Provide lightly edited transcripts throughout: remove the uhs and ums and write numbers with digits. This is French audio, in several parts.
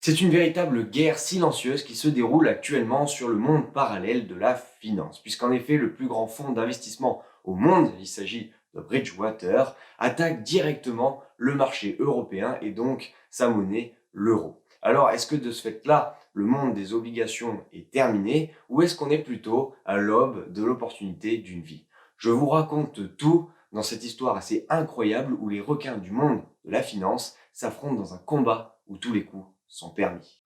C'est une véritable guerre silencieuse qui se déroule actuellement sur le monde parallèle de la finance, puisqu'en effet le plus grand fonds d'investissement au monde, il s'agit de Bridgewater, attaque directement le marché européen et donc sa monnaie, l'euro. Alors est-ce que de ce fait-là, le monde des obligations est terminé ou est-ce qu'on est plutôt à l'aube de l'opportunité d'une vie? Je vous raconte tout dans cette histoire assez incroyable où les requins du monde de la finance s'affrontent dans un combat où tous les coups sont permis.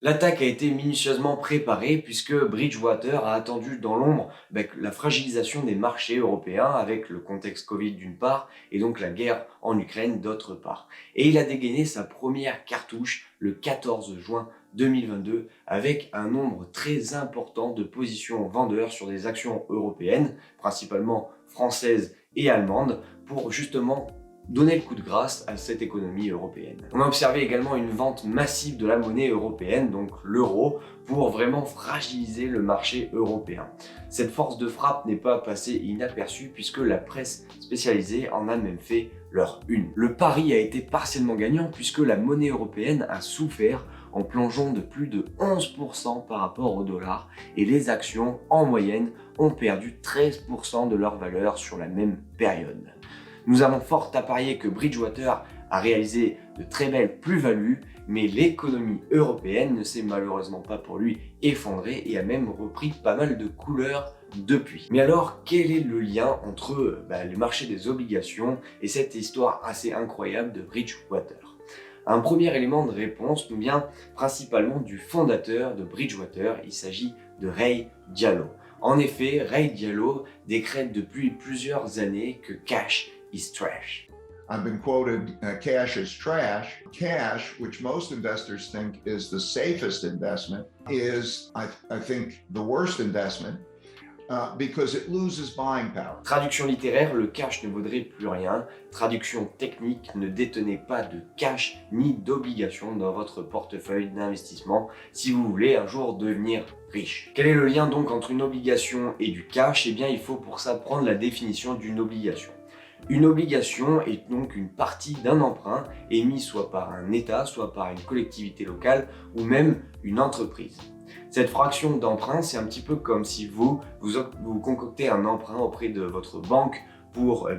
L'attaque a été minutieusement préparée puisque Bridgewater a attendu dans l'ombre la fragilisation des marchés européens avec le contexte Covid d'une part et donc la guerre en Ukraine d'autre part. Et il a dégainé sa première cartouche le 14 juin 2022 avec un nombre très important de positions vendeurs sur des actions européennes, principalement françaises et allemandes, pour justement donner le coup de grâce à cette économie européenne. On a observé également une vente massive de la monnaie européenne, donc l'euro, pour vraiment fragiliser le marché européen. Cette force de frappe n'est pas passée inaperçue puisque la presse spécialisée en a même fait leur une. Le pari a été partiellement gagnant puisque la monnaie européenne a souffert en plongeant de plus de 11% par rapport au dollar et les actions en moyenne ont perdu 13% de leur valeur sur la même période. Nous avons fort à parier que Bridgewater a réalisé de très belles plus-values, mais l'économie européenne ne s'est malheureusement pas pour lui effondrée et a même repris pas mal de couleurs depuis. Mais alors, quel est le lien entre le marché des obligations et cette histoire assez incroyable de Bridgewater? Un premier élément de réponse nous vient principalement du fondateur de Bridgewater, il s'agit de Ray Dalio. En effet, Ray Dalio décrète depuis plusieurs années que cash is trash. I've been quoted, cash is trash. Cash, which most investors think is the safest investment, is, I think, the worst investment because it loses buying power. Traduction littéraire, le cash ne vaudrait plus rien. Traduction technique, ne détenez pas de cash ni d'obligations dans votre portefeuille d'investissement si vous voulez un jour devenir riche. Quel est le lien donc entre une obligation et du cash? Eh bien, il faut pour ça prendre la définition d'une obligation. Une obligation est donc une partie d'un emprunt émis soit par un État, soit par une collectivité locale ou même une entreprise. Cette fraction d'emprunt, c'est un petit peu comme si vous concoctez un emprunt auprès de votre banque pour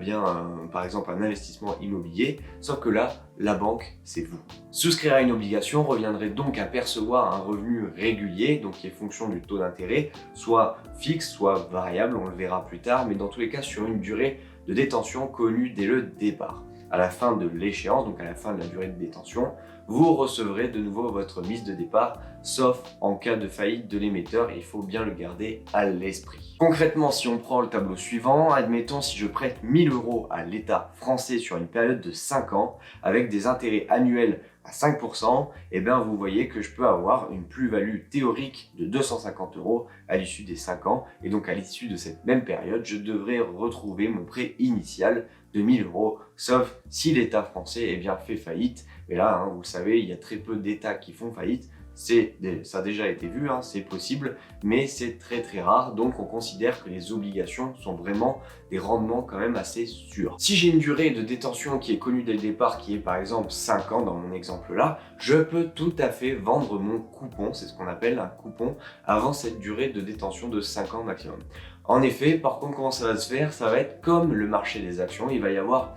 par exemple un investissement immobilier, sauf que là, la banque, c'est vous. Souscrire à une obligation reviendrait donc à percevoir un revenu régulier, donc qui est fonction du taux d'intérêt, soit fixe, soit variable, on le verra plus tard, mais dans tous les cas sur une durée de détention connue dès le départ. À la fin de l'échéance, donc à la fin de la durée de détention, vous recevrez de nouveau votre mise de départ, sauf en cas de faillite de l'émetteur, et il faut bien le garder à l'esprit. Concrètement, si on prend le tableau suivant, admettons si je prête 1000 € à l'État français sur une période de 5 ans, avec des intérêts annuels à 5%, et bien vous voyez que je peux avoir une plus-value théorique de 250 € à l'issue des 5 ans, et donc à l'issue de cette même période, je devrais retrouver mon prêt initial de 1000 €, sauf si l'État français fait faillite. Et là, vous le savez, il y a très peu d'États qui font faillite. Ça a déjà été vu, c'est possible, mais c'est très très rare. Donc on considère que les obligations sont vraiment des rendements quand même assez sûrs. Si j'ai une durée de détention qui est connue dès le départ, qui est par exemple 5 ans dans mon exemple là, je peux tout à fait vendre mon coupon, c'est ce qu'on appelle un coupon, avant cette durée de détention de 5 ans maximum. En effet, par contre, comment ça va se faire? Ça va être comme le marché des actions. Il va y avoir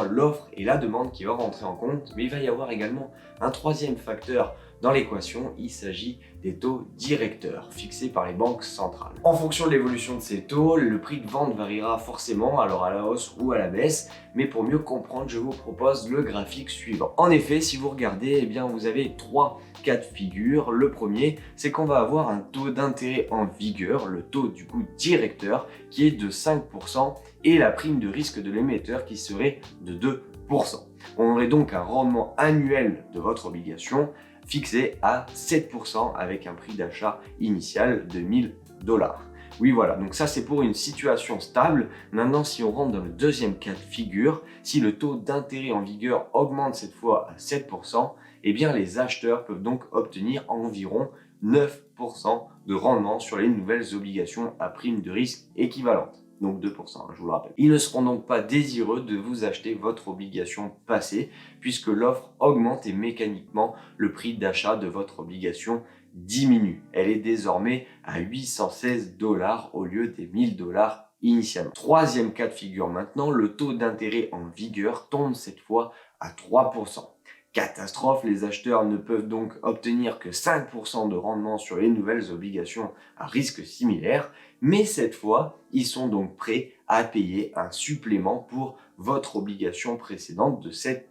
l'offre et la demande qui va rentrer en compte, mais il va y avoir également un troisième facteur dans l'équation, il s'agit des taux directeurs fixés par les banques centrales. En fonction de l'évolution de ces taux, le prix de vente variera forcément, alors à la hausse ou à la baisse, mais pour mieux comprendre, je vous propose le graphique suivant. En effet, si vous regardez, vous avez 3 cas de figure. Le premier, c'est qu'on va avoir un taux d'intérêt en vigueur, le taux du coup directeur, qui est de 5% et la prime de risque de l'émetteur qui serait de 2%. On aurait donc un rendement annuel de votre obligation fixé à 7% avec un prix d'achat initial de 1000 $. Oui, voilà, donc ça c'est pour une situation stable. Maintenant, si on rentre dans le deuxième cas de figure, si le taux d'intérêt en vigueur augmente cette fois à 7%, eh bien les acheteurs peuvent donc obtenir environ 9% de rendement sur les nouvelles obligations à prime de risque équivalente. Donc 2%, je vous le rappelle. Ils ne seront donc pas désireux de vous acheter votre obligation passée, puisque l'offre augmente et mécaniquement le prix d'achat de votre obligation diminue. Elle est désormais à 816 $ au lieu des 1000 $ initialement. Troisième cas de figure maintenant, le taux d'intérêt en vigueur tombe cette fois à 3%. Catastrophe, les acheteurs ne peuvent donc obtenir que 5% de rendement sur les nouvelles obligations à risque similaire, mais cette fois, ils sont donc prêts à payer un supplément pour votre obligation précédente de 7%.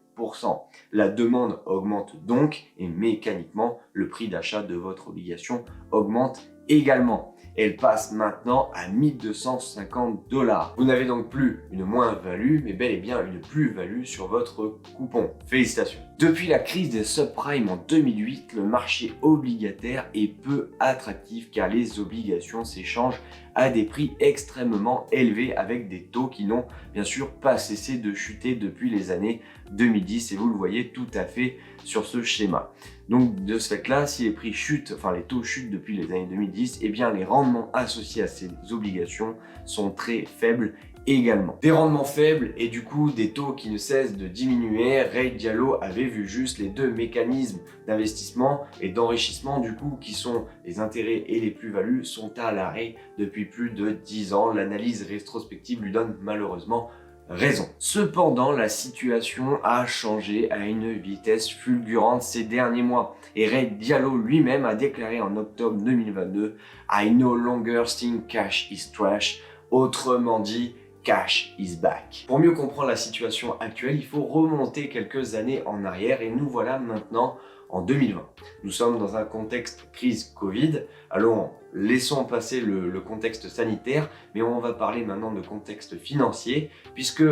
La demande augmente donc et mécaniquement, le prix d'achat de votre obligation augmente également. Elle passe maintenant à 1250 $. Vous n'avez donc plus une moins-value, mais bel et bien une plus-value sur votre coupon. Félicitations. Depuis la crise des subprimes en 2008, le marché obligataire est peu attractif car les obligations s'échangent à des prix extrêmement élevés avec des taux qui n'ont bien sûr pas cessé de chuter depuis les années 2010 et vous le voyez tout à fait sur ce schéma. Donc de ce fait-là, si les prix chutent, enfin les taux chutent depuis les années 2010, eh bien les rendements associés à ces obligations sont très faibles également. Des rendements faibles et du coup des taux qui ne cessent de diminuer. Ray Diallo avait vu juste les deux mécanismes d'investissement et d'enrichissement du coup qui sont les intérêts et les plus-values sont à l'arrêt depuis plus de 10 ans. L'analyse rétrospective lui donne malheureusement raison. Cependant, la situation a changé à une vitesse fulgurante ces derniers mois et Ray Diallo lui-même a déclaré en octobre 2022 « I no longer think cash is trash », autrement dit « cash is back ». Pour mieux comprendre la situation actuelle, il faut remonter quelques années en arrière et nous voilà maintenant en 2020. Nous sommes dans un contexte crise Covid. Allons, laissons passer le contexte sanitaire, mais on va parler maintenant de contexte financier, puisque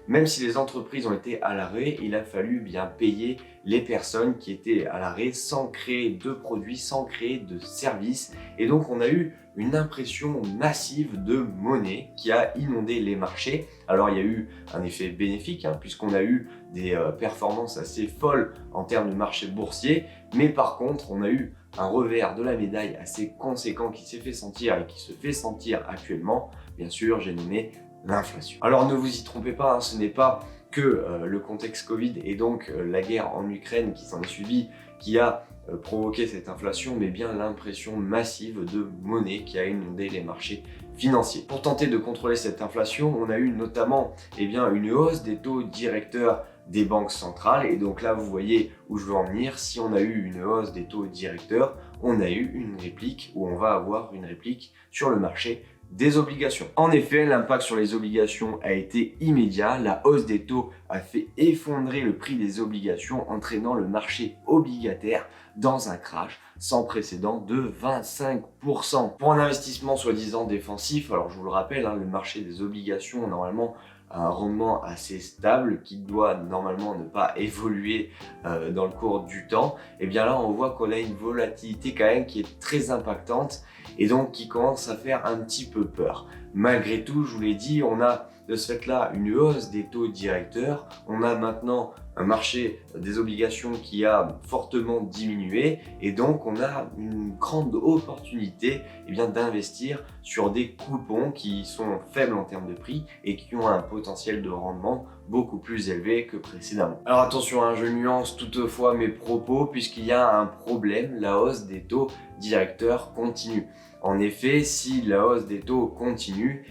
même si les entreprises ont été à l'arrêt, il a fallu bien payer les personnes qui étaient à l'arrêt sans créer de produits, sans créer de services. Et donc on a eu une impression massive de monnaie qui a inondé les marchés. Alors il y a eu un effet bénéfique, puisqu'on a eu des performances assez folles en termes de marché boursier, mais par contre on a eu un revers de la médaille assez conséquent qui s'est fait sentir et qui se fait sentir actuellement. Bien sûr, j'ai nommé l'inflation. Alors ne vous y trompez pas, ce n'est pas que le contexte Covid et donc la guerre en Ukraine qui s'en est suivie qui a provoqué cette inflation, mais bien l'impression massive de monnaie qui a inondé les marchés financiers. Pour tenter de contrôler cette inflation, on a eu notamment une hausse des taux directeurs des banques centrales et donc là vous voyez où je veux en venir. Si on a eu une hausse des taux directeurs, on a eu une réplique ou on va avoir une réplique sur le marché des obligations. En effet, l'impact sur les obligations a été immédiat. La hausse des taux a fait effondrer le prix des obligations, entraînant le marché obligataire dans un crash sans précédent de 25%. Pour un investissement soi-disant défensif, alors je vous le rappelle, le marché des obligations normalement a un rendement assez stable qui doit normalement ne pas évoluer dans le cours du temps, et bien là on voit qu'on a une volatilité quand même qui est très impactante et donc qui commence à faire un petit peu peur. Malgré tout, je vous l'ai dit, on a de ce fait-là une hausse des taux directeurs, on a maintenant un marché des obligations qui a fortement diminué et donc on a une grande opportunité d'investir sur des coupons qui sont faibles en termes de prix et qui ont un potentiel de rendement beaucoup plus élevé que précédemment. Alors attention, je nuance toutefois mes propos puisqu'il y a un problème, la hausse des taux directeurs continue. En effet, si la hausse des taux continue,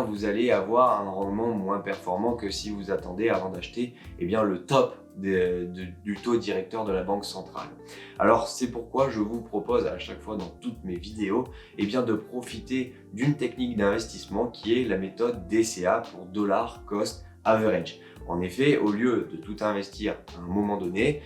vous allez avoir un rendement moins performant que si vous attendez avant d'acheter le top du taux directeur de la banque centrale. Alors c'est pourquoi je vous propose à chaque fois dans toutes mes vidéos de profiter d'une technique d'investissement qui est la méthode DCA pour Dollar Cost Average. En effet, au lieu de tout investir à un moment donné,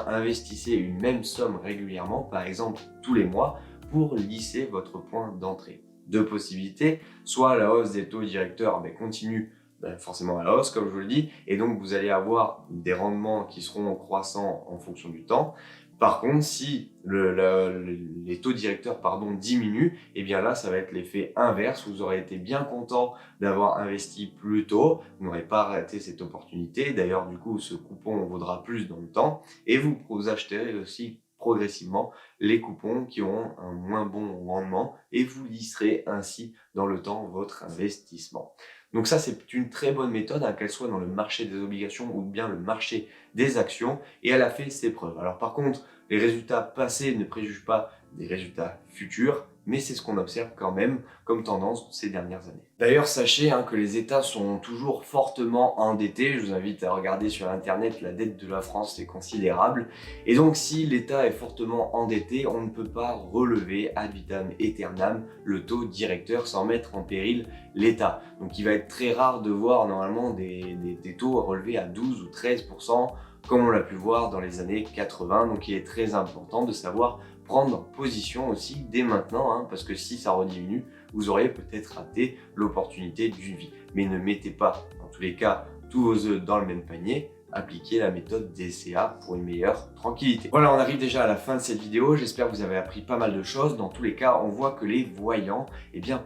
investissez une même somme régulièrement, par exemple tous les mois, pour lisser votre point d'entrée. Deux possibilités, soit la hausse des taux directeurs continue forcément à la hausse comme je vous le dis, et donc vous allez avoir des rendements qui seront croissants en fonction du temps. Par contre, si les taux directeurs diminuent, et bien là, ça va être l'effet inverse. Vous aurez été bien content d'avoir investi plus tôt, vous n'aurez pas raté cette opportunité. D'ailleurs, du coup, ce coupon vaudra plus dans le temps et vous acheterez aussi progressivement les coupons qui ont un moins bon rendement et vous lisserez ainsi dans le temps votre investissement. Donc ça, c'est une très bonne méthode, qu'elle soit dans le marché des obligations ou bien le marché des actions, et elle a fait ses preuves. Alors par contre, les résultats passés ne préjugent pas des résultats futurs, mais c'est ce qu'on observe quand même comme tendance ces dernières années. D'ailleurs, sachez que les États sont toujours fortement endettés. Je vous invite à regarder sur Internet, la dette de la France est considérable. Et donc, si l'État est fortement endetté, on ne peut pas relever ad vitam aeternam le taux directeur sans mettre en péril l'État. Donc, il va être très rare de voir normalement des taux relevés à 12 ou 13%, comme on l'a pu voir dans les années 80. Donc, il est très important de savoir prendre position aussi dès maintenant, parce que si ça rediminue, vous auriez peut-être raté l'opportunité d'une vie. Mais ne mettez pas, en tous les cas, tous vos œufs dans le même panier. Appliquez la méthode DCA pour une meilleure tranquillité. Voilà, on arrive déjà à la fin de cette vidéo. J'espère que vous avez appris pas mal de choses. Dans tous les cas, on voit que les voyants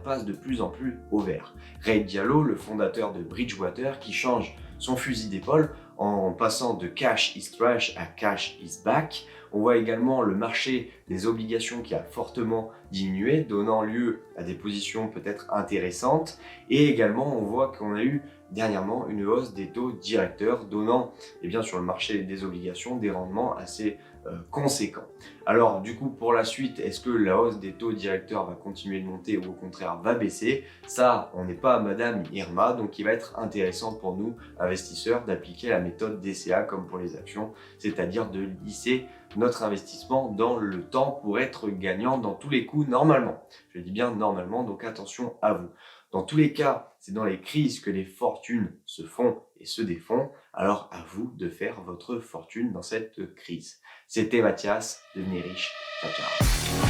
passent de plus en plus au vert. Ray Diallo, le fondateur de Bridgewater, qui change son fusil d'épaule en passant de cash is trash à cash is back. On voit également le marché des obligations qui a fortement diminué, donnant lieu à des positions peut-être intéressantes. Et également, on voit qu'on a eu dernièrement une hausse des taux directeurs, donnant sur le marché des obligations des rendements assez conséquents. Alors du coup, pour la suite, est-ce que la hausse des taux directeurs va continuer de monter ou au contraire va baisser? Ça, on n'est pas Madame Irma, donc il va être intéressant pour nous, investisseurs, d'appliquer la méthode DCA comme pour les actions, c'est-à-dire de lisser notre investissement dans le temps pour être gagnant dans tous les coups normalement. Je dis bien normalement, donc attention à vous. Dans tous les cas, c'est dans les crises que les fortunes se font et se défont, alors à vous de faire votre fortune dans cette crise. C'était Mathias, devenez riche, ciao ciao.